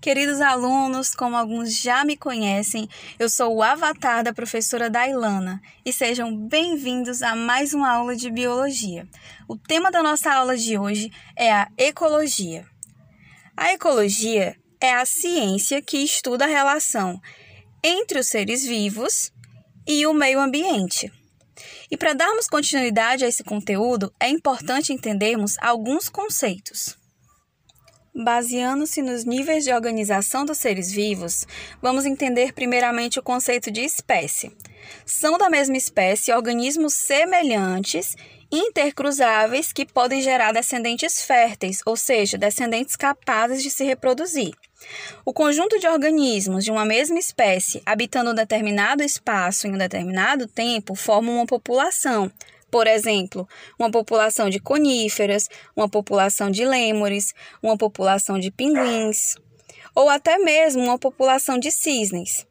Queridos alunos, como alguns já me conhecem, eu sou o avatar da professora Dailana e sejam bem-vindos a mais uma aula de biologia. O tema da nossa aula de hoje é a ecologia. A ecologia é a ciência que estuda a relação entre os seres vivos e o meio ambiente. E para darmos continuidade a esse conteúdo, é importante entendermos alguns conceitos. Baseando-se nos níveis de organização dos seres vivos, vamos entender primeiramente o conceito de espécie. São da mesma espécie organismos semelhantes, intercruzáveis, que podem gerar descendentes férteis, ou seja, descendentes capazes de se reproduzir. O conjunto de organismos de uma mesma espécie habitando um determinado espaço em um determinado tempo forma uma população. Por exemplo, uma população de coníferas, uma população de lêmures, uma população de pinguins, ou até mesmo uma população de cisnes.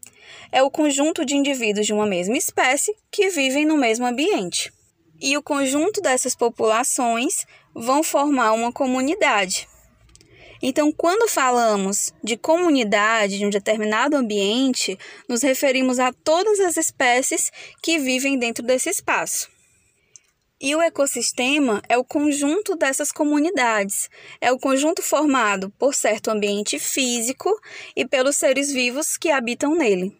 É o conjunto de indivíduos de uma mesma espécie que vivem no mesmo ambiente. E o conjunto dessas populações vão formar uma comunidade. Então, quando falamos de comunidade de um determinado ambiente, nos referimos a todas as espécies que vivem dentro desse espaço. E o ecossistema é o conjunto dessas comunidades, é o conjunto formado por certo ambiente físico e pelos seres vivos que habitam nele.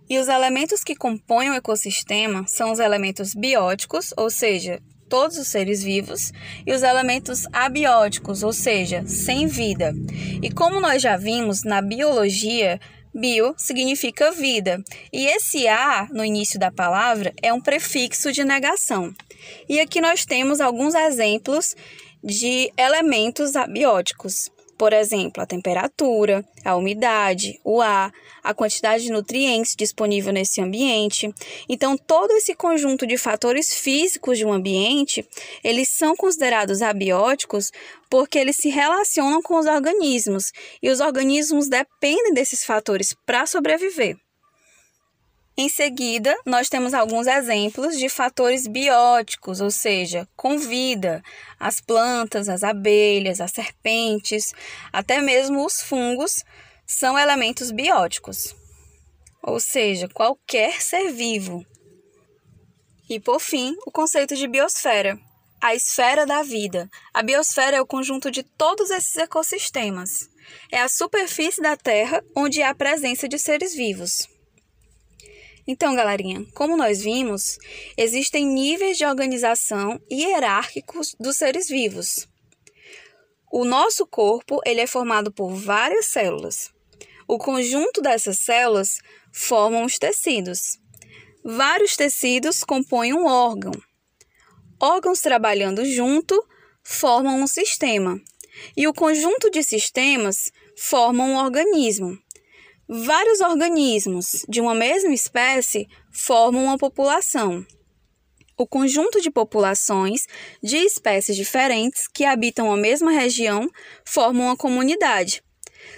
E os elementos que compõem o ecossistema são os elementos bióticos, ou seja, todos os seres vivos, e os elementos abióticos, ou seja, sem vida. E como nós já vimos na biologia, bio significa vida, e esse A no início da palavra é um prefixo de negação. E aqui nós temos alguns exemplos de elementos abióticos. Por exemplo, a temperatura, a umidade, o ar, a quantidade de nutrientes disponível nesse ambiente. Então, todo esse conjunto de fatores físicos de um ambiente, eles são considerados abióticos porque eles se relacionam com os organismos e os organismos dependem desses fatores para sobreviver. Em seguida, nós temos alguns exemplos de fatores bióticos, ou seja, com vida. As plantas, as abelhas, as serpentes, até mesmo os fungos são elementos bióticos, ou seja, qualquer ser vivo. E, por fim, o conceito de biosfera, a esfera da vida. A biosfera é o conjunto de todos esses ecossistemas. É a superfície da Terra onde há a presença de seres vivos. Então, galerinha, como nós vimos, existem níveis de organização hierárquicos dos seres vivos. O nosso corpo ele é formado por várias células. O conjunto dessas células formam os tecidos. Vários tecidos compõem um órgão. Órgãos trabalhando junto formam um sistema. E o conjunto de sistemas formam um organismo. Vários organismos de uma mesma espécie formam uma população. O conjunto de populações de espécies diferentes que habitam a mesma região formam uma comunidade.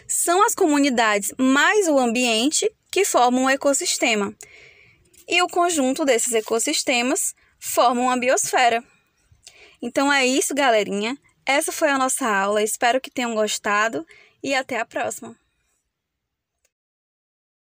São as comunidades mais o ambiente que formam um ecossistema. E o conjunto desses ecossistemas formam a biosfera. Então é isso, galerinha. Essa foi a nossa aula. Espero que tenham gostado e até a próxima.